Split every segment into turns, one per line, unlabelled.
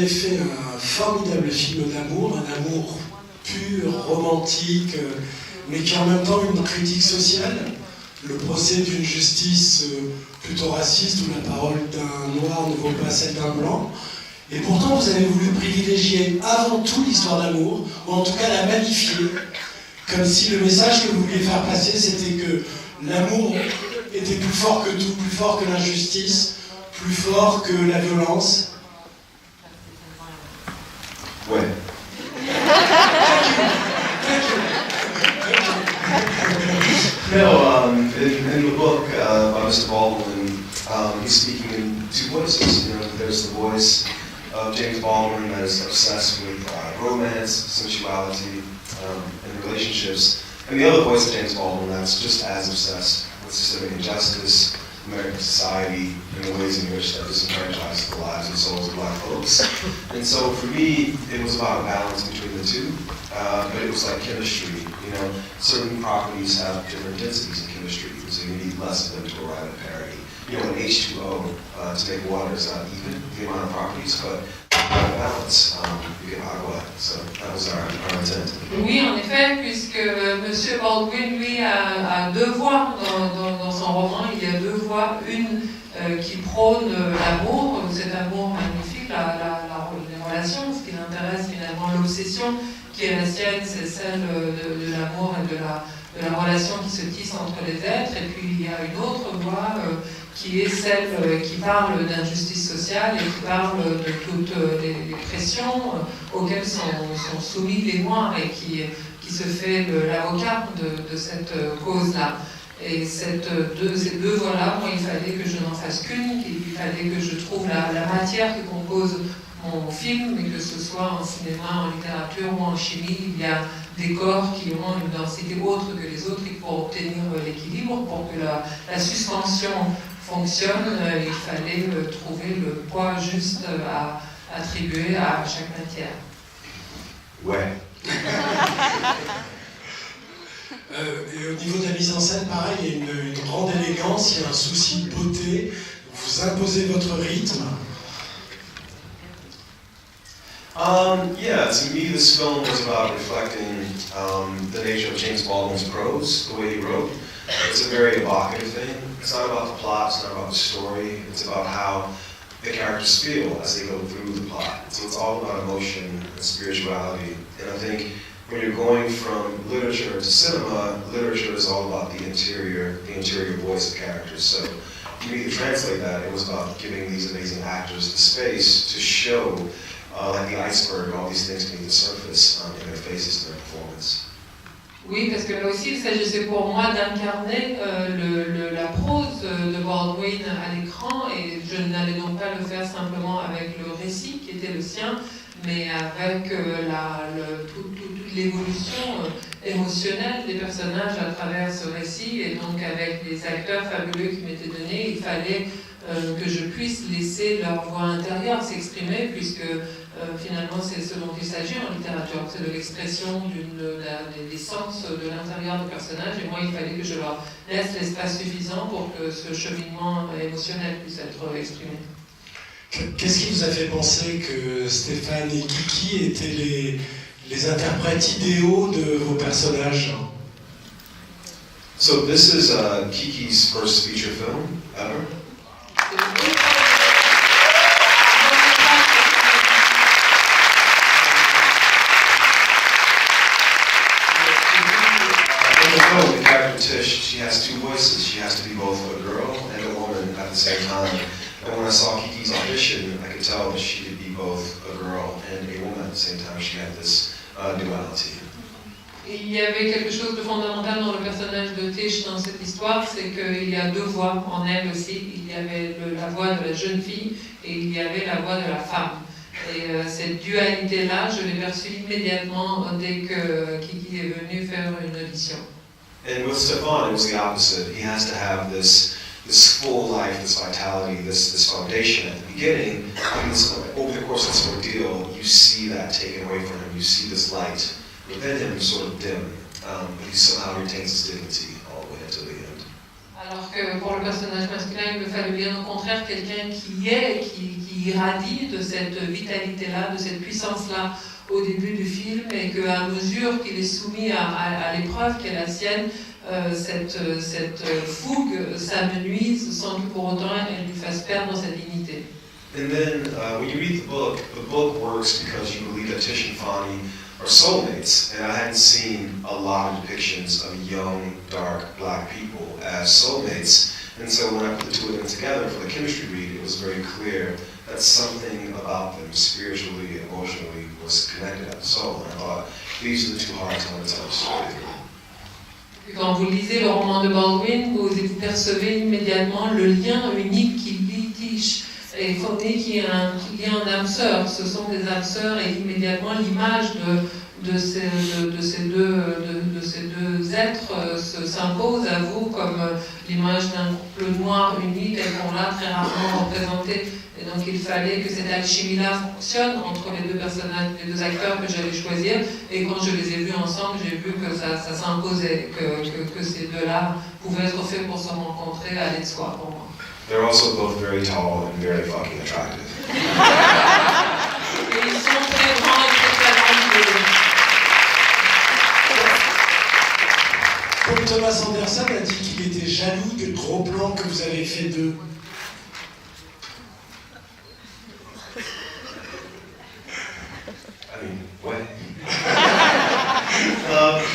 avez fait un formidable film d'amour, un amour pur, romantique, mais qui est en même temps une critique sociale. Le procès d'une justice plutôt raciste où la parole d'un noir ne vaut pas celle d'un blanc. Et pourtant, vous avez voulu privilégier avant tout l'histoire d'amour, ou en tout cas la magnifier, comme si le message que vous vouliez faire passer, c'était que l'amour était plus fort que tout, plus fort que l'injustice, plus fort que la violence.
Ouais. No, in the book by Mr. Baldwin, he's speaking in two voices. You know, there's the voice of James Baldwin that is obsessed with romance, sensuality, and relationships, and the other voice of James Baldwin that's just as obsessed with systemic injustice, American society, and the ways in which that disenfranchises the lives and souls of black folks. And so for me, it was about a balance between the two, but it was like chemistry. You know, certain properties have different densities in chemistry, so you need less of them to arrive at parity. You know, an H2O to make water is not even the amount of properties, but out of balance, you get agua. So that was our intent.
Oui, en effet, puisque M. Baldwin, lui, a deux voix dans son roman. Il y a deux voix, une qui prône l'amour, cet amour magnifique, les relations, ce qui l'intéresse finalement, l'obsession qui est la sienne, c'est celle de l'amour et de la relation qui se tisse entre les êtres. Et puis il y a une autre voix qui est celle qui parle d'injustice sociale et qui parle de toutes les pressions auxquelles sont soumis les Noirs et qui se fait l'avocat de cette cause-là. Et ces deux voix-là, moi, il fallait que je n'en fasse qu'une, il fallait que je trouve la matière qui compose mon film, mais que ce soit en cinéma, en littérature ou en chimie, il y a des corps qui ont une densité autre que les autres, et pour obtenir l'équilibre, pour que la suspension fonctionne, il fallait trouver le poids juste à attribuer à chaque matière.
Ouais.
Et au niveau de la mise en scène, pareil, il y a une grande élégance, il y a un souci de beauté, vous imposez votre rythme.
Yeah, to me this film was about reflecting the nature of James Baldwin's prose, the way he wrote. It's a very evocative thing. It's not about the plot, it's not about the story, it's about how the characters feel as they go through the plot. So it's all about emotion and spirituality. And I think when you're going from literature to cinema, literature is all about the interior voice of characters. So for me to translate that, it was about giving these amazing actors the space to show like the iceberg, all these things beneath the surface in their faces, in their performance.
Oui, parce que là aussi, il s'agissait pour moi d'incarner la prose de Baldwin à l'écran, et je n'allais donc pas le faire simplement avec le récit qui était le sien, mais avec toute l'évolution émotionnelle des personnages à travers ce récit, et donc avec les acteurs fabuleux qui m'étaient donnés, il fallait que je puisse laisser leur voix intérieure s'exprimer, puisque finalement c'est ce dont il s'agit en littérature, c'est de l'expression des sens de l'intérieur du personnage, et moi il fallait que je leur laisse l'espace suffisant pour que ce cheminement émotionnel puisse être exprimé.
Qu'est-ce qui vous a fait penser que Stéphane et Kiki étaient les interprètes idéaux de vos personnages?
So this is Kiki's first feature film ever. The character Tish, she has two voices. She has to be both a girl and a woman at the same time. And when I saw Kiki's audition, I could tell that she could be both a girl and a woman at the same time. She had this duality.
Il y avait quelque chose de fondamental dans le personnage de Tish dans cette histoire, c'est qu'il y a deux voix en elle aussi. Il y avait la voix de la jeune fille et il y avait la voix de la femme. Et cette dualité-là, je l'ai perçue immédiatement dès que Kiki est venue faire une audition.
And with Stephan, it was the opposite. He has to have this full life, this vitality, this foundation at the beginning. And over the course of this ordeal, you see that taken away from him. You see this light within him sort of dim, but he somehow retains his dignity all the way until the end.
Alors que pour le personnage masculin, il me fallait bien au contraire quelqu'un qui irradie de cette vitalité-là, de cette puissance-là au début du film, et qu'à mesure qu'il est soumis à l'épreuve qui est la sienne, cette fougue s'amenuise sans que pour autant elle lui fasse perdre sa dignité.
And then when you read the book works because you believe that Tish and Fonny are soulmates, and I hadn't seen a lot of depictions of young, dark, black people as soulmates, and so when I put the two of them together for the chemistry read, it was very clear that something about them spiritually, emotionally, was connected at the soul, and I thought, these are the two hearts I want to tell the story.
Quand vous lisez le roman de Baldwin, vous percevez immédiatement le lien unique qui lie Tish et Fonny, qui est un âme sœur. Ce sont des âmes sœurs, et immédiatement l'image de ces deux êtres s'impose à vous comme l'image d'un couple noir uni tel qu'on l'a très rarement représenté. Et donc il fallait que cette alchimie-là fonctionne entre les deux personnages, les deux acteurs que j'allais choisir. Et quand je les ai vus ensemble, j'ai vu que ça s'imposait, que ces deux-là pouvaient être faits pour se rencontrer, aller de soi pour moi.
They're also both very tall and very fucking attractive.
Et ils sont très grands et très talentueux.
Paul Thomas Anderson a dit qu'il était jaloux du gros plan que vous avez fait d'eux.
I mean, what?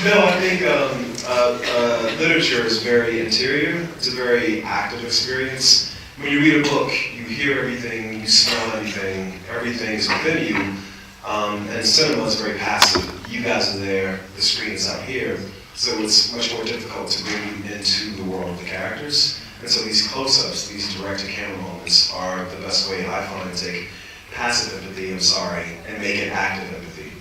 No, I think literature is very interior. It's a very active experience. When you read a book, you hear everything, you smell everything, everything is within you. And cinema is very passive. You guys are there, the screen is out here. So it's much more difficult to bring you into the world of the characters. And so these close-ups, these direct-to-camera moments are the best way I find to take passive empathy, and make it active empathy.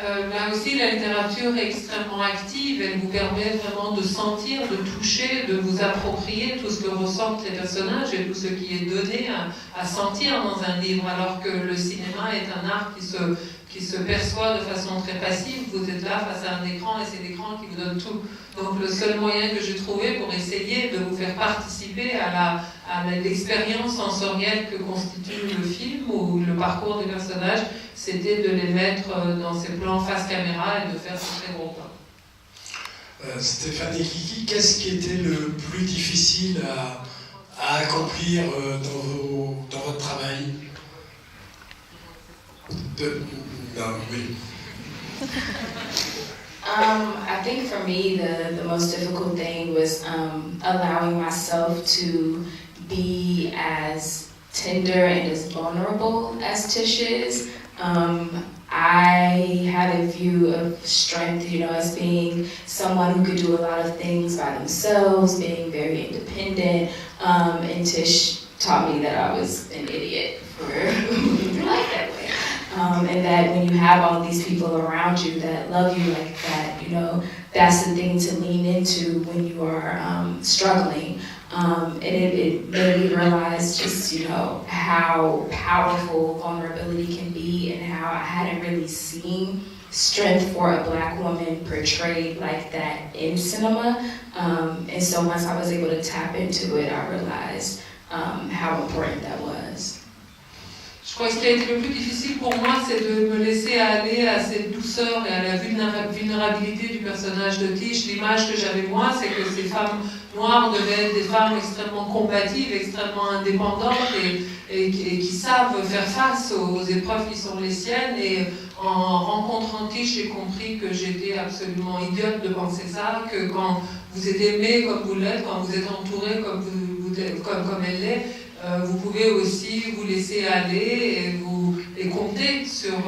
Là aussi, la littérature est extrêmement active, elle vous permet vraiment de sentir, de toucher, de vous approprier tout ce que ressentent les personnages et tout ce qui est donné à sentir dans un livre, alors que le cinéma est un art qui se perçoit de façon très passive. Vous êtes là face à un écran et c'est l'écran qui vous donne tout. Donc le seul moyen que j'ai trouvé pour essayer de vous faire participer à l'expérience sensorielle que constitue le film ou le parcours des personnages, c'était de les mettre dans ces plans face caméra et de faire ce très gros plans.
Stéphane et Kiki, qu'est-ce qui était le plus difficile à accomplir dans votre travail?
I think for me the most difficult thing was allowing myself to be as tender and as vulnerable as Tish is. I had a view of strength, as being someone who could do a lot of things by themselves, being very independent, and Tish taught me that I was an idiot for moving life that way. And that when you have all these people around you that love you like that, that's the thing to lean into when you are struggling. And it made me realize just, how powerful vulnerability can be and how I hadn't really seen strength for a Black woman portrayed like that in cinema. And so once I was able to tap into it, I realized how important that was.
Je crois que ce qui a été le plus difficile pour moi, c'est de me laisser aller à cette douceur et à la vulnérabilité du personnage de Tish. L'image que j'avais moi, c'est que ces femmes noires devaient être des femmes extrêmement combatives, extrêmement indépendantes et qui savent faire face aux épreuves qui sont les siennes. Et en rencontrant Tish, j'ai compris que j'étais absolument idiote de penser ça, que quand vous êtes aimé comme vous l'êtes, quand vous êtes entouré comme elle l'est, vous pouvez aussi vous laisser aller et compter sur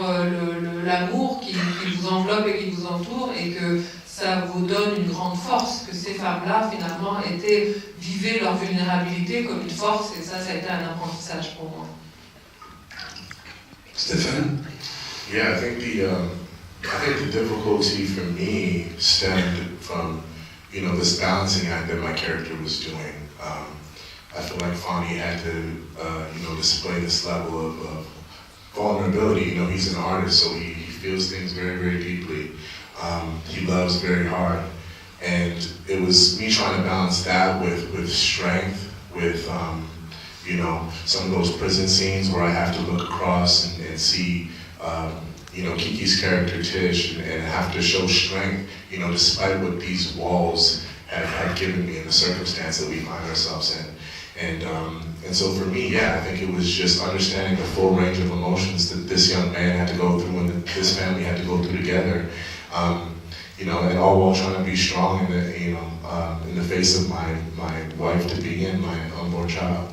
l'amour qui vous enveloppe et qui vous entoure, et que ça vous donne une grande force, que ces femmes-là, finalement, vivaient leur vulnérabilité comme une force, et ça a été un apprentissage pour moi.
Stéphane?
Yeah, I think the difficulty for me stemmed from, this balancing act that my character was doing. I feel like Fonny had to, display this level of vulnerability. He's an artist, so he feels things very, very deeply. He loves very hard, And it was me trying to balance that with strength, with you know, some of those prison scenes where I have to look across and see you know, Kiki's character Tish and have to show strength, you know, despite what these walls have given me in the circumstance that we find ourselves in. And so for me, yeah, I think it was just understanding the full range of emotions that this young man had to go through and that this family had to go through together. You know, and all while trying to be strong in the, you know, in the face of my wife to be and my unborn child.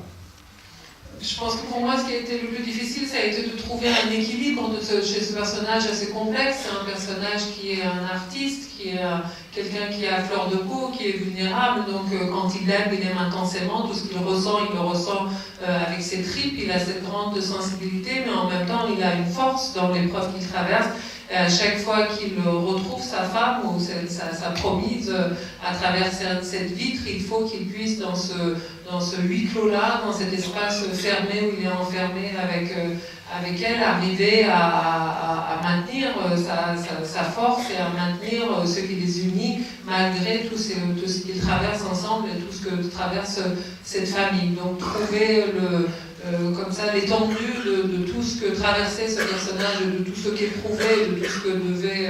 Je pense que pour moi, ce qui a été le plus difficile, ça a été de trouver un équilibre chez ce personnage assez complexe. C'est un personnage qui est un artiste, qui est quelqu'un qui est à fleur de peau, qui est vulnérable. Donc quand il aime intensément. Tout ce qu'il ressent, il le ressent avec ses tripes. Il a cette grande sensibilité, mais en même temps, il a une force dans l'épreuve qu'il traverse. Et à chaque fois qu'il retrouve sa femme ou sa promise à travers cette vitre, il faut qu'il puisse dans ce huis clos-là, dans cet espace fermé où il est enfermé avec elle, arriver à maintenir sa force et à maintenir ce qui les unit malgré tout ce qu'ils traversent ensemble et tout ce que traverse cette famille. Donc trouver comme ça l'étendue de tout ce que traversait ce personnage, de tout ce qu'éprouvait, de tout ce que devait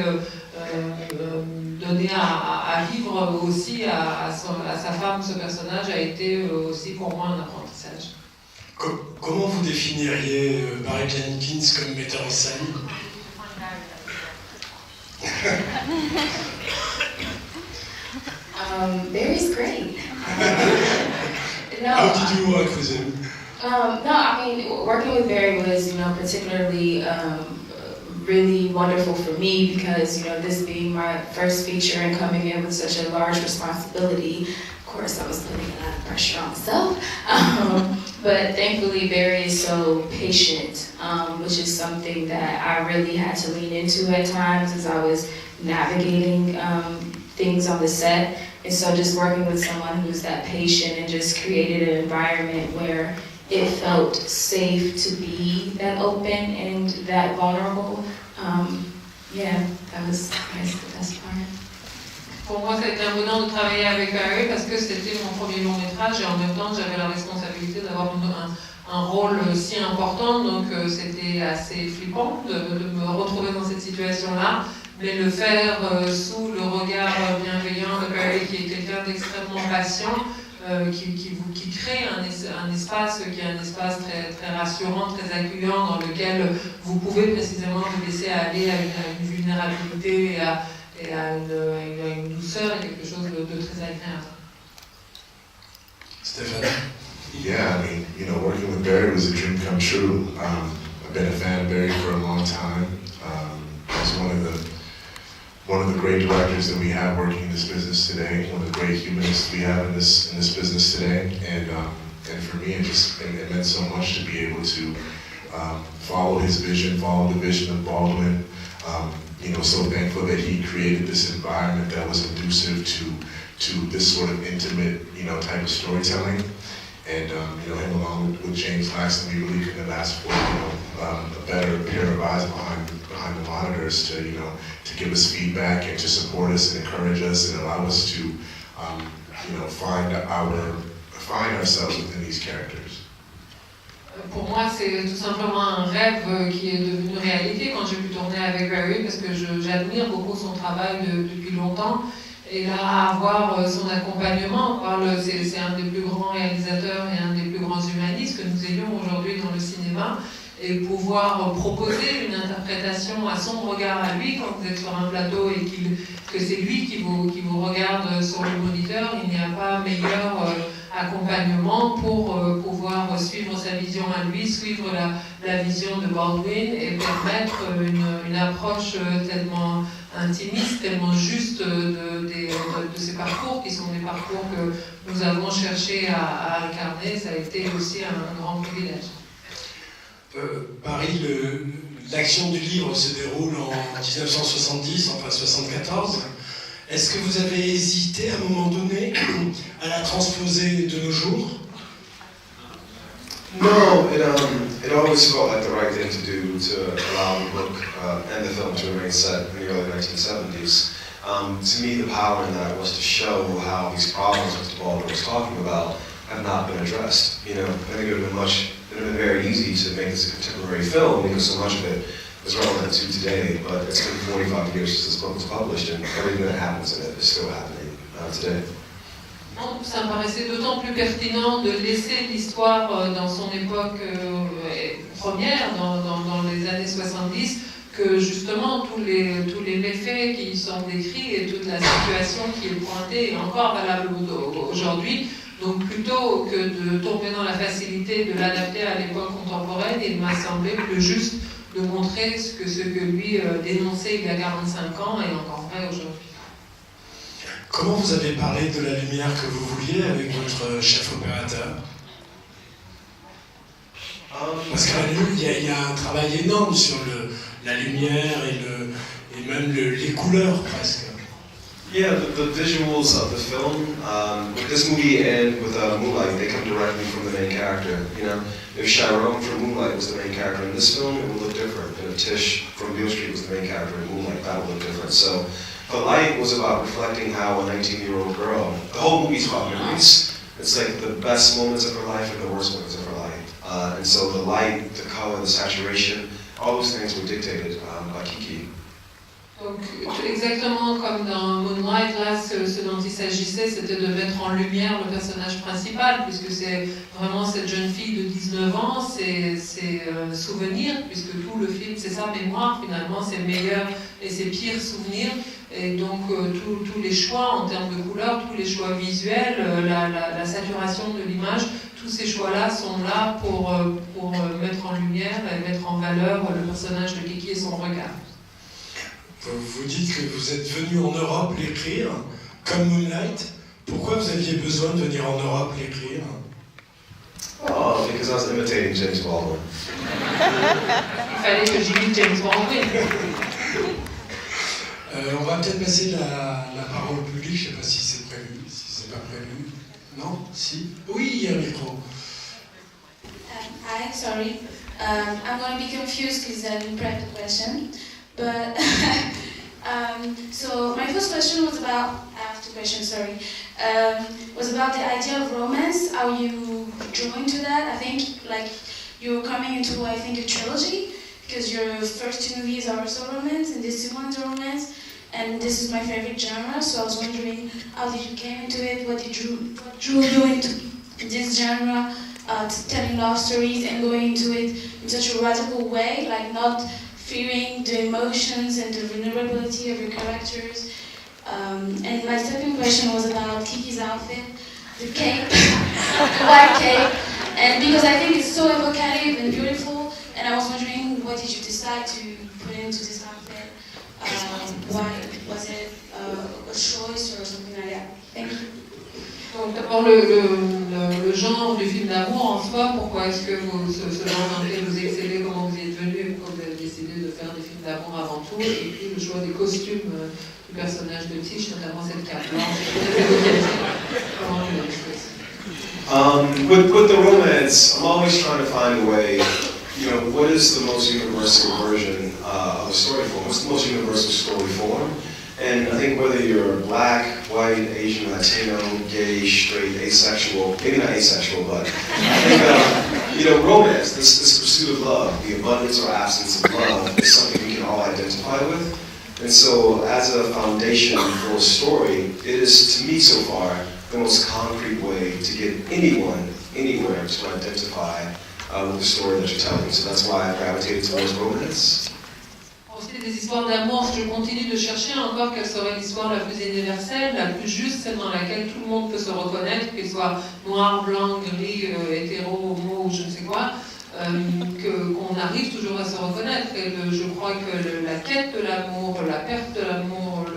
donner à vivre aussi à sa femme, ce personnage a été aussi pour moi un apprentissage.
Comment vous définiriez Barry Jenkins comme metteur en scène?
Barry's great. No,
How did you work with him?
No, I mean, working with Barry was, you know, particularly really wonderful for me because, you know, this being my first feature and coming in with such a large responsibility, of course, I was putting a lot of pressure on myself. But thankfully, Barry is so patient, which is something that I really had to lean into at times as I was navigating things on the set. And so just working with someone who's that patient and just created an environment where it felt safe to be that open and that vulnerable. Yeah, that was the best part.
Pour moi, ça a été un bonheur de travailler avec Barry parce que c'était mon premier long métrage et en même temps, j'avais la responsabilité d'avoir un rôle si important. Donc, c'était assez flippant de me retrouver dans cette situation-là. Mais le faire sous le regard bienveillant de Barry, qui est quelqu'un d'extrêmement patient, qui crée un espace qui est un espace très, très rassurant, très accueillant, dans lequel vous pouvez précisément vous laisser aller à une vulnérabilité et à une douceur et quelque chose de très agréable.
Stéphane?
Yeah, I mean, you know, working with Barry was a dream come true. I've been a fan of Barry for a long time. He's one of the great directors that we have working in this business today, one of the great humanists we have in this business today, and for me it meant so much to be able to follow his vision, follow the vision of Baldwin. You know, so thankful that he created this environment that was conducive to this sort of intimate, you know, type of storytelling. And you know, him along with James Laxton, we really couldn't have asked for, you know, a better pair of eyes behind the monitors to, you know, to give us feedback and to support us and encourage us and allow us to, you know, find ourselves within these characters.
Pour moi, c'est tout simplement un rêve qui est devenu réalité quand j'ai pu tourner avec Barry parce que j'admire beaucoup son travail depuis longtemps. Et là, avoir son accompagnement, c'est un des plus grands réalisateurs et un des plus grands humanistes que nous ayons aujourd'hui dans le cinéma, et pouvoir proposer une interprétation à son regard à lui quand vous êtes sur un plateau et que c'est lui qui vous regarde sur le moniteur, il n'y a pas meilleur accompagnement pour pouvoir suivre sa vision à lui, suivre la vision de Baldwin et permettre une approche tellement intimiste, tellement juste de ces parcours qui sont des parcours que nous avons cherché à incarner. Ça a été aussi un grand privilège.
Paris, l'action du livre se déroule en 1970, enfin 74. Est-ce que vous avez hésité à un moment donné à la transposer de nos jours?
No, it always felt like the right thing to do to allow the book and the film to remain set in the early 1970s. To me, the power in that was to show how these problems Mr. Baldwin was talking about have not been addressed. You know, I think it would have been very easy to make this a contemporary film because so much of it is relevant to today, but it's been 45 years since this book was published, and everything that happens in it is still happening today.
Ça me paraissait d'autant plus pertinent de laisser l'histoire dans son époque première, dans les années 70, que justement tous les méfaits qui y sont décrits et toute la situation qui est pointée est encore valable aujourd'hui. Donc plutôt que de tomber dans la facilité de l'adapter à l'époque contemporaine, il m'a semblé plus juste de montrer ce que lui dénonçait il y a 45 ans est encore vrai aujourd'hui.
Comment vous avez parlé de la lumière que vous vouliez avec votre chef opérateur? Parce qu'il y a un travail énorme sur la lumière et même les couleurs presque.
Yeah, the visuals of the film, with this movie and with Moonlight, they come directly from the main character. You know, if Sharon from Moonlight was the main character in this film, it would look different. And if Tish from Beale Street was the main character in Moonlight, that would look different. So, The Light was about reflecting how a 19-year-old girl, the whole movie's about memories. It's like the best moments of her life and the worst moments of her life. And so the light, the color, the saturation, all those things were dictated by Kiki.
Donc, exactement comme dans Moonlight, là, ce dont il s'agissait, c'était de mettre en lumière le personnage principal, puisque c'est vraiment cette jeune fille de 19 ans, ses souvenirs, puisque tout le film, c'est sa mémoire, finalement, ses meilleurs et ses pires souvenirs. Et donc, tous les choix en termes de couleurs, tous les choix visuels, la saturation de l'image, tous ces choix-là sont là pour mettre en lumière et mettre en valeur le personnage de Kiki et son regard.
Vous dites que vous êtes venu en Europe l'écrire, comme Moonlight. Pourquoi vous aviez besoin de venir en Europe l'écrire?
Oh, because I was imitating James Baldwin.
Il fallait que j'imite James Baldwin.
On va peut-être passer la parole au public, je ne sais pas si c'est prévu, si c'est pas prévu. Non? Si? Oui, il y a un micro.
Hi, sorry. I'm going to be confused because I didn't prep the question. But so my first question was about, I have two questions, sorry, was about the idea of romance, how you joined to that. I think like you're coming into, I think, a trilogy, because your first two movies are also romance, and this one is romance, and this is my favorite genre, so I was wondering how did you get into it, what drew you into this genre, telling love stories and going into it in such a radical way, like not fearing the emotions and the vulnerability of your characters. And my second question was about Kiki's outfit, the cape, the white cape, and because I think it's so evocative and beautiful, and I was wondering what did you decide to put into this outfit? Why was it a choice or something like that? Thank you.
Donc d'abord le genre du film d'amour en soi, pourquoi est-ce que ce genre dans lequel vous excellez, comment vous y êtes venu et pourquoi vous avez décidé de faire des films d'amour avant tout, et puis le choix des costumes du personnage de Tish, notamment cette cape blanche. Comment vous l'avez choisi?
With the romance, I'm always trying to find a way, you know, what is the most universal version of a story form? What's the most universal story form? And I think whether you're black, white, Asian, Latino, gay, straight, asexual, maybe not asexual, but I think, you know, romance, this pursuit of love, the abundance or absence of love is something we can all identify with. And so as a foundation for a story, it is, to me so far, the most concrete way to get anyone, anywhere, to identify with the story that you're telling. So that's why I gravitated towards romance.
Ensuite, des histoires d'amour, je continue de chercher encore quelle serait l'histoire la plus universelle, la plus juste, celle dans laquelle tout le monde peut se reconnaître, qu'il soit noir, blanc, gris, hétéro, homo ou je ne sais quoi, qu'on arrive toujours à se reconnaître. Et je crois que la quête de l'amour, la perte de l'amour,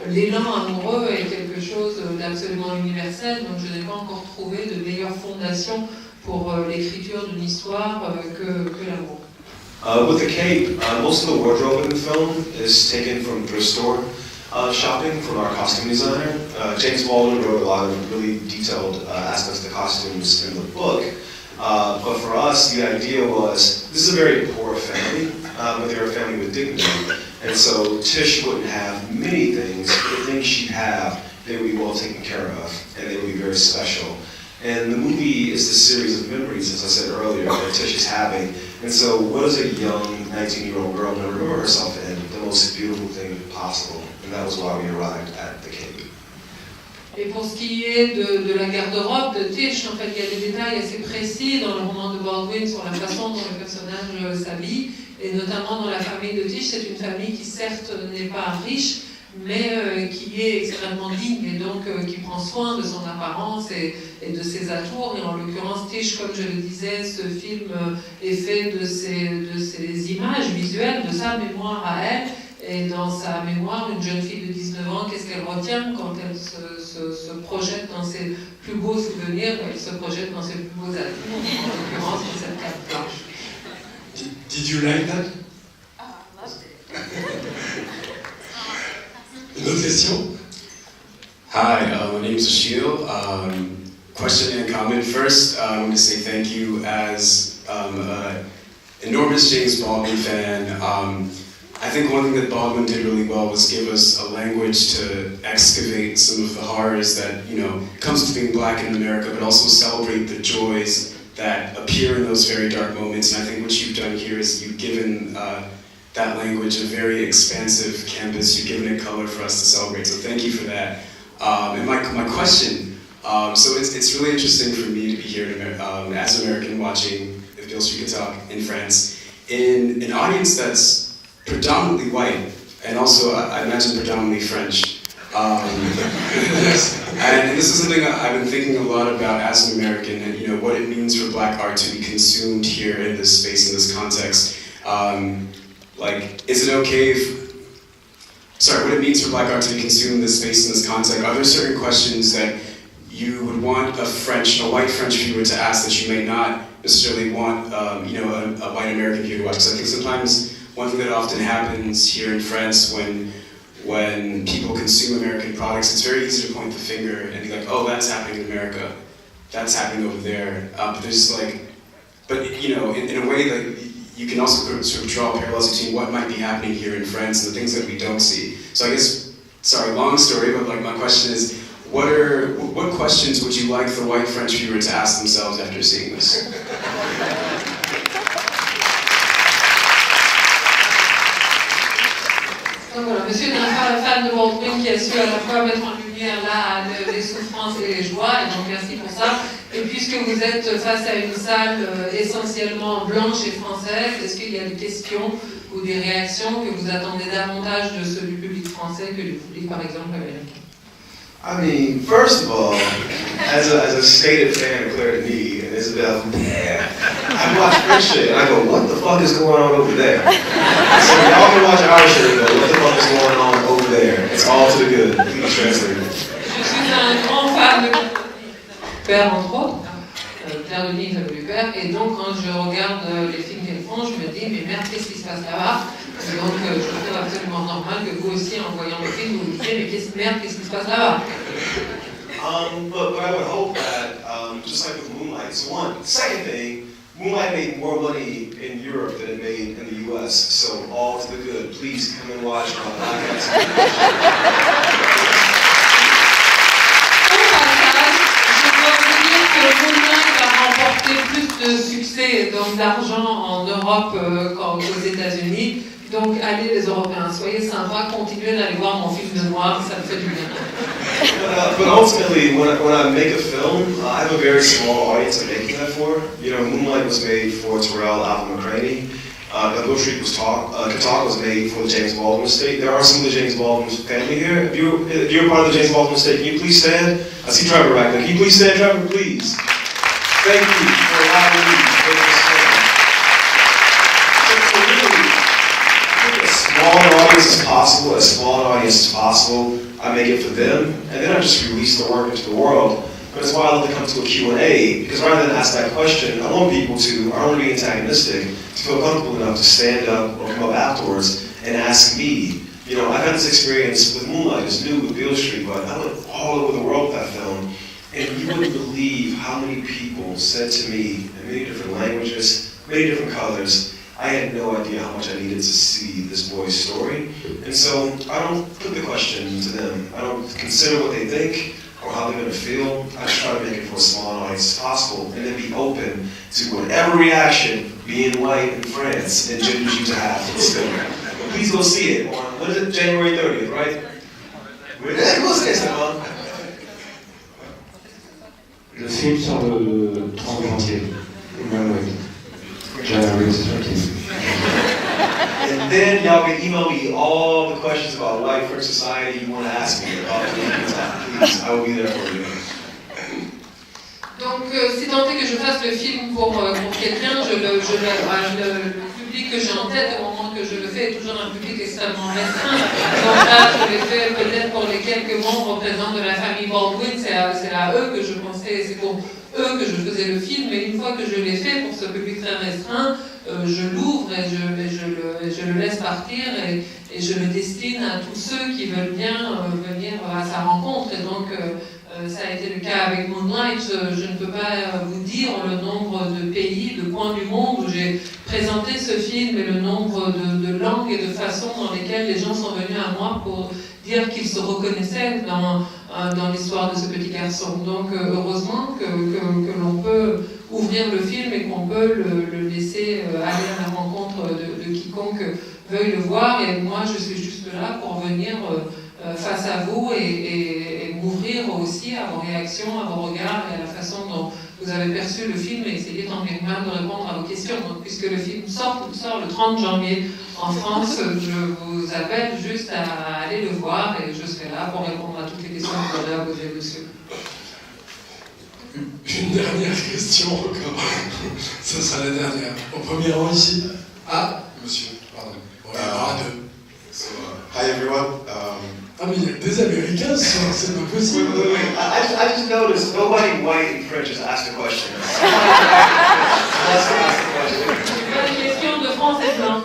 l'élan amoureux est quelque chose d'absolument universel, donc je n'ai pas encore trouvé de meilleure fondation pour l'écriture d'une histoire que l'amour.
With the cape, most of the wardrobe in the film is taken from thrift store shopping from our costume designer. James Baldwin wrote a lot of really detailed aspects of the costumes in the book. But for us, the idea was, this is a very poor family, but they're a family with dignity. And so Tish wouldn't have many things, but the things she'd have, they would be well taken care of, and they would be very special. And the movie is this series of memories, as I said earlier, that Tish is having. And so what does a young 19-year-old girl know to remember herself in? The most beautiful thing possible. And that was why we arrived at the Cape.
Et pour ce qui est de la garde-robe de Tish, en fait, il y a des détails assez précis dans le roman de Baldwin sur la façon dont le personnage s'habille, et notamment dans la famille de Tish. C'est une famille qui, certes, n'est pas riche, mais qui est extrêmement digne, et donc qui prend soin de son apparence et de ses atours. Et en l'occurrence, Tish, comme je le disais, ce film est fait de ces images visuelles, de sa mémoire à elle. Et dans sa mémoire, une jeune fille de 19 ans, qu'est-ce qu'elle retient quand elle se projette dans ses plus beaux souvenirs? Elle se projette dans ses plus beaux atours, en l'occurrence, c'est cette carte blanche.
Did you like that?
Oh, I loved it.
Une autre question?
Hi, my name is Ashil. Question and comment. First, I want to say thank you as an enormous James Baldwin fan. I think one thing that Baldwin did really well was give us a language to excavate some of the horrors that, comes to being black in America, but also celebrate the joys that appear in those very dark moments. And I think what you've done here is you've given that language a very expansive canvas. You've given it color for us to celebrate. So thank you for that. And my question, so it's really interesting for me to be here as an American watching If Beale Street Could Talk in France, in an audience that's predominantly white, and also I imagine predominantly French. And this is something I've been thinking a lot about as an American, and what it means for black art to be consumed here in this space, in this context. Is it okay what it means for black art to be consumed in this space, in this context? Are there certain questions that you would want a white French viewer to ask that you may not necessarily want, a white American viewer to watch? Because I think sometimes one thing that often happens here in France when people consume American products, it's very easy to point the finger and be like, oh, that's happening in America, that's happening over there. But there's in a way that you can also sort of draw parallels between what might be happening here in France and the things that we don't see. So I guess, sorry, long story, but my question is, what questions would you like the white French viewer to ask themselves after seeing this?
Donc voilà, monsieur est un fan de Baldwin qui a su à la fois mettre en lumière là les souffrances et les joies, et donc merci pour ça. Et puisque vous êtes face à une salle essentiellement blanche et française, est-ce qu'il y a des questions ou des réactions que vous attendez davantage de ceux du public français que du public, par exemple, américain?
I mean, first of all, as a stated fan of Claire Denis and Isabelle Huppert, I watch French shit and I go, what the fuck is going on over there? So y'all can watch our shit and go, what the fuck is going on over there? It's all to the good. Please translate it.
Je suis un grand fan de Huppert, entre autres, Claire Denis et Huppert, et donc quand je regarde les films qu'elles font, je me dis, mais merde, qu'est-ce qui se passe là-bas? Et donc je trouve absolument normal que vous aussi, en voyant le film, vous vous disiez, mais qu'est-ce qui se passe là-bas?
But I would hope that, just like with Moonlight, it's one. Second thing, Moonlight made more money in Europe than it made in the US, so all to the good. Please come and watch my podcast.
Moonlight a remporté plus de succès et donc d'argent en Europe qu'aux États-Unis. Donc allez les Européens, soyez sympas, continuez d'aller voir mon film de noir, ça me fait du bien.
But ultimately, when I make a film, I have a very small audience I'm making that for. Moonlight was made for Terrell Alvin McCraney. Beale Street Could Talk was made for the James Baldwin estate. There are some of the James Baldwin family here. If you're part of the James Baldwin estate, can you please stand? I see Trevor right there. Can you please stand, Trevor, please? Thank you for allowing me to make this film. So really, as small an audience as possible, I make it for them, and then I just release the work into the world. But it's why I love to come to a Q&A, because rather than ask that question, I want people to, I don't want to be antagonistic, to feel comfortable enough to stand up or come up afterwards and ask me. I've had this experience with Moonlight, it's new with Beale Street, but I went all over the world with that film, and you wouldn't believe how many people said to me in many different languages, many different colors, I had no idea how much I needed to see this boy's story. And so I don't put the question to them. I don't consider what they think or how they're going to feel. I just try to make it for as small an audience as possible and then be open to whatever reaction being white in France engenders you to have to the film. But please go see it on, what is it, January 30th, right? Go see it, Stephan.
Le film sort le 30 janvier.
And then y'all can email me all the questions about white French society you want to ask me about. Please, I will be there for you.
Donc, si tant est que je fasse le film pour quelqu'un, le public que j'ai en tête au moment que je le fais est toujours un public extrêmement restreint. Donc là, je l'ai fait peut-être pour les quelques membres présents de la famille Baldwin, c'est à eux que je pensais, c'est pour eux que je faisais le film, mais une fois que je l'ai fait pour ce public très restreint, je l'ouvre et je le laisse partir et je le destine à tous ceux qui veulent bien venir à sa rencontre. Et donc, ça a été le cas avec Moonlight. Je ne peux pas vous dire le nombre de pays, de coins du monde où j'ai présenté ce film et le nombre de langues et de façons dans lesquelles les gens sont venus à moi pour dire qu'ils se reconnaissaient dans l'histoire de ce petit garçon. Donc heureusement que l'on peut ouvrir le film et qu'on peut le laisser aller à la rencontre de quiconque veuille le voir. Et moi, je suis juste là pour venir face à vous et m'ouvrir aussi à vos réactions, à vos regards et à la façon dont vous avez perçu le film et essayer tant bien que mal de répondre à vos questions. Donc, puisque le film sort le 30 janvier en France, je vous appelle juste à aller le voir et je serai là pour répondre à toutes les questions que vous aurez à poser dessus.
Une dernière question encore. Ce sera la dernière. Au premier rang ici. Ah, monsieur, pardon. Bon, il y en aura deux.
Hi everyone.
Ah, mais il y a des Américains ce soir, c'est pas possible.
Wait. I just noticed nobody white in French has asked a question.
Une question de France et blanc.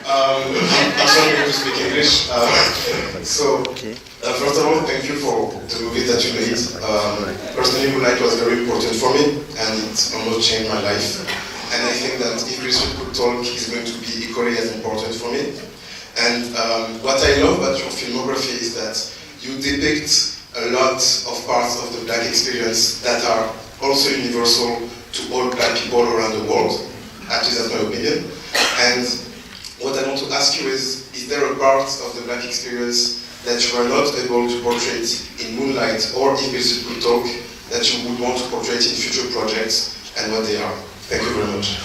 I'm sorry to speak English. First of all, thank you for the movie that you made. Personally, Moonlight was very important for me, and it almost changed my life. And I think that if Beale Street could talk, is going to be equally as important for me. And what I love about your filmography is that you depict a lot of parts of the black experience that are also universal to all black people around the world. At least that's my opinion. And what I want to ask you is there a part of the black experience that you are not able to portray in Moonlight, or if Beale Street could talk, that you would want to portray in future projects, and what they are? Thank you very much.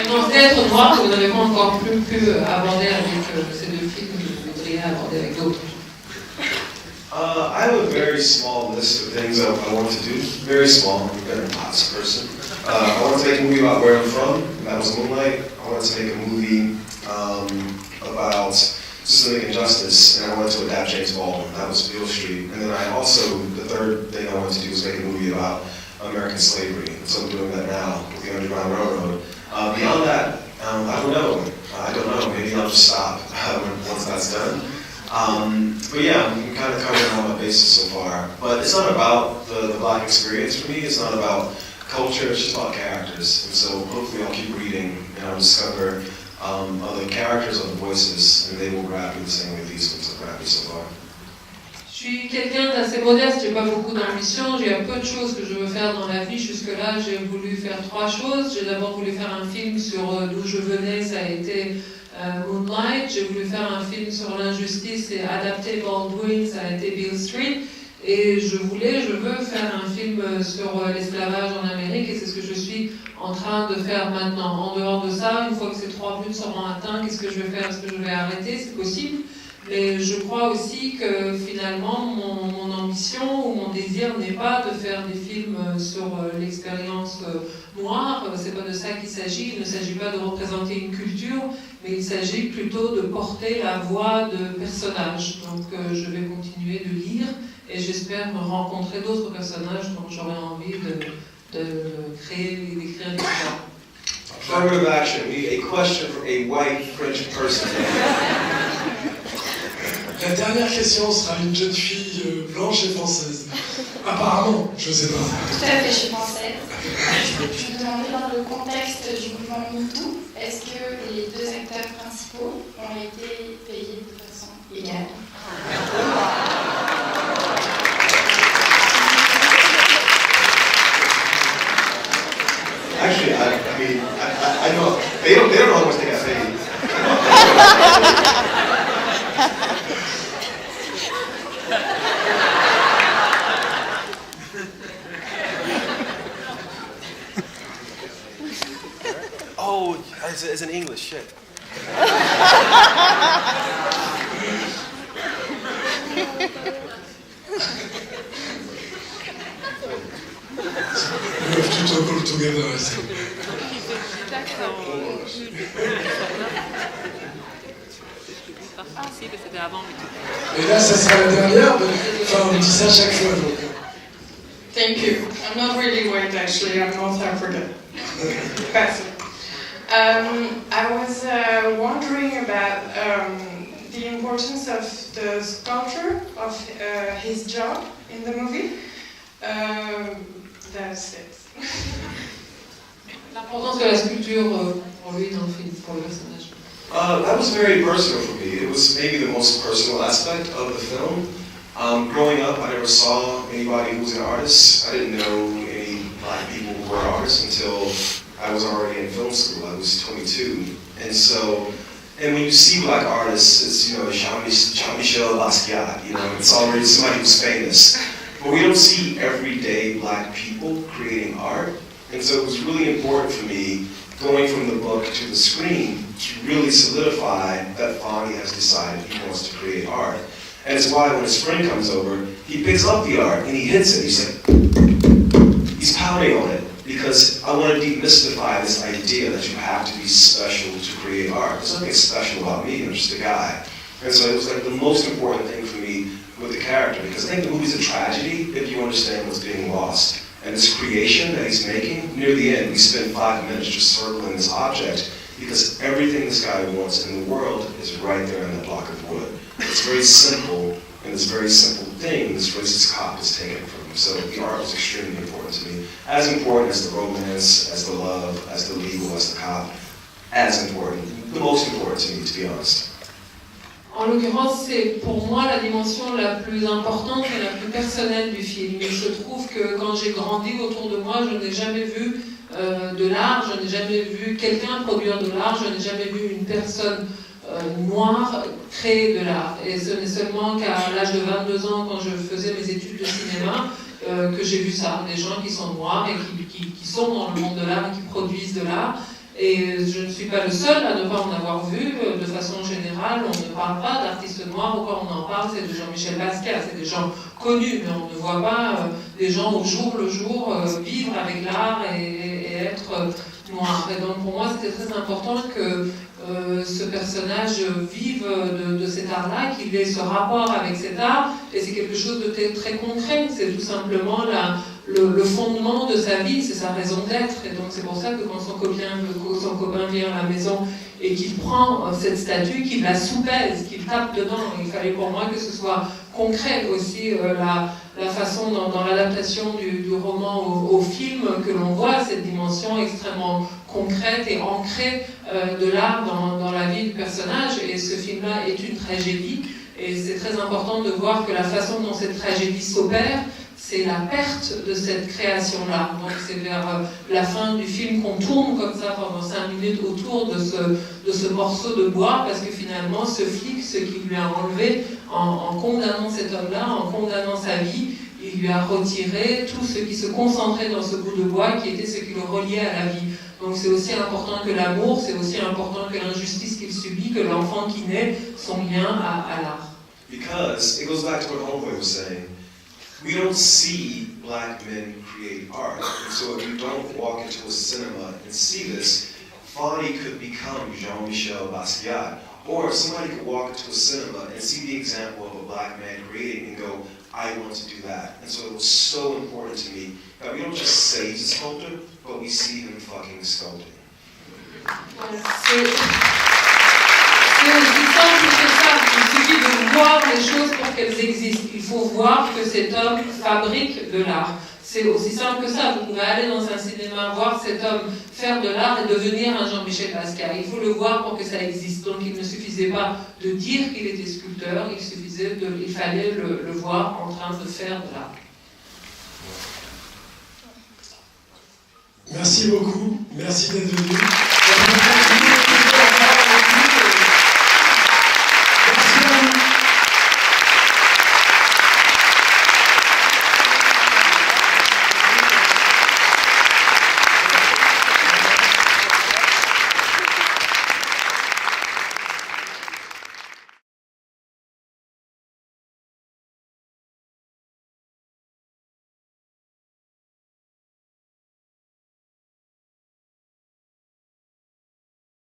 L'expérience d'être noir que vous n'avez pas encore pu aborder avec ces deux films que vous voudriez aborder avec d'autres.
I have a very small list of things I want to do. Very small. I'm a very modest person. I want to make a movie about where I'm from. That was Moonlight. I wanted to make a movie about systemic injustice, and I wanted to adapt James Baldwin. That was Beale Street. And then the third thing I wanted to do was make a movie about American slavery. And so I'm doing that now with the Underground Railroad. Beyond that, I don't know. Maybe I'll just stop once that's done. But yeah, I'm kind of covering all my bases so far. But it's not about the black experience for me. It's not about culture. It's just about characters. And so hopefully I'll keep reading and I'll discover other characters, other voices, and they will grab me the same way these ones have grabbed me so far.
Je suis quelqu'un d'assez modeste, j'ai pas beaucoup d'ambition, j'ai peu de choses que je veux faire dans la vie. Jusque-là, j'ai voulu faire trois choses. J'ai d'abord voulu faire un film sur d'où je venais, ça a été Moonlight. J'ai voulu faire un film sur l'injustice et adapter Baldwin, ça a été Beale Street. Et je veux faire un film sur l'esclavage en Amérique, et c'est ce que je suis en train de faire maintenant. En dehors de ça, une fois que ces trois buts seront atteints, qu'est-ce que je vais faire? Est-ce que je vais arrêter? C'est possible. Mais je crois aussi que finalement, mon ambition ou mon désir n'est pas de faire des films sur l'expérience noire. C'est pas de ça qu'il s'agit. Il ne s'agit pas de représenter une culture, mais il s'agit plutôt de porter la voix de personnages. Donc je vais continuer de lire et j'espère rencontrer d'autres personnages dont j'aurai envie de créer et d'écrire des histoires.
Affirmative action. We need a question from a white French person.
La dernière question sera une jeune fille blanche et française. Apparemment, je sais pas.
Tout à fait, je suis française. Je me demandais dans le contexte du mouvement MeToo, est-ce que les deux acteurs principaux ont été payés de façon égale?
Actually, I know they don't know how much they got paid. Oh, it's in English. Shit.
We have to talk all together, I think.
Ah si, mais c'était avant.
Et là, ça sera la dernière, enfin, on dit ça chaque fois, donc.
Thank you. I'm not really white, actually. I'm North African. Pastel. I was wondering about the importance of the sculpture of his job in the movie. That's it.
L'importance de la sculpture pour lui dans le film, pour le personnage.
That was very personal for me. It was maybe the most personal aspect of the film. Growing up, I never saw anybody who was an artist. I didn't know any black people who were artists until I was already in film school. I was 22. And when you see black artists, it's, you know, Jean-Pierre Lavoignat, you know, it's already somebody who's famous. But we don't see everyday black people creating art. And so it was really important for me, going from the book to the screen, to really solidify that Fonny has decided he wants to create art. And it's why when the spring comes over, he picks up the art and he hits it. He's like, he's pounding on it, because I want to demystify this idea that you have to be special to create art. There's nothing special about me, I'm just a guy. And so it was like the most important thing for me with the character, because I think the movie's a tragedy if you understand what's being lost. And this creation that he's making, near the end, we spend 5 minutes just circling this object, because everything this guy wants in the world is right there in that block of wood. It's very simple, and this very simple thing this racist cop is taken from him. So the art was extremely important to me. As important as the romance, as the love, as the legal, as the cop. As important, the most important to me, to be honest.
En l'occurrence, c'est pour moi la dimension la plus importante et la plus personnelle du film. Il se trouve que quand j'ai grandi autour de moi, je n'ai jamais vu de l'art, je n'ai jamais vu quelqu'un produire de l'art, je n'ai jamais vu une personne noire créer de l'art. Et ce n'est seulement qu'à l'âge de 22 ans, quand je faisais mes études de cinéma, que j'ai vu ça, des gens qui sont noirs et qui sont dans le monde de l'art et qui produisent de l'art. Et je ne suis pas le seul à ne pas en avoir vu. De façon générale, on ne parle pas d'artistes noirs, ou quand on en parle, c'est de Jean-Michel Basquiat, c'est des gens connus, mais on ne voit pas des gens au jour le jour vivre avec l'art et être noirs. Et donc pour moi, c'était très important que ce personnage vive de cet art-là, qu'il ait ce rapport avec cet art, et c'est quelque chose de très concret, c'est tout simplement le fondement de sa vie, c'est sa raison d'être. Et donc c'est pour ça que quand son copain vient à la maison et qu'il prend cette statue, qu'il la soupèse, qu'il tape dedans, il fallait pour moi que ce soit concret aussi, la façon dans l'adaptation du roman au film, que l'on voit cette dimension extrêmement concrète et ancrée de l'art dans la vie du personnage. Et ce film-là est une tragédie, et c'est très important de voir que la façon dont cette tragédie s'opère, c'est la perte de cette création-là. Donc c'est vers la fin du film qu'on tourne comme ça pendant 5 minutes autour de ce morceau de bois, parce que finalement ce flic, ce qu'il lui a enlevé en condamnant cet homme-là, en condamnant sa vie, il lui a retiré tout ce qui se concentrait dans ce bout de bois, qui était ce qui le reliait à la vie. Donc c'est aussi important que l'amour, c'est aussi important que l'injustice qu'il subit, que l'enfant qui naît, son lien à l'art.
Because it goes back to what Homeboy was saying. We don't see black men create art. And so if you don't walk into a cinema and see this, Fonny could become Jean-Michel Basquiat. Or somebody could walk into a cinema and see the example of a black man creating and go, I want to do that. And so it was so important to me that we don't just say he's a sculptor, but we see him fucking sculpting.
C'est aussi simple que ça. suffit de voir les choses pour qu'elles existent. Il faut voir que cet homme fabrique de l'art. C'est aussi simple que ça. Vous pouvez aller dans un cinéma, voir cet homme faire de l'art et devenir un Jean-Michel Basquiat. Il faut le voir pour que ça existe. Donc il ne suffisait pas de dire qu'il était sculpteur, il fallait le voir en train de faire de l'art.
Merci beaucoup, merci d'être venu.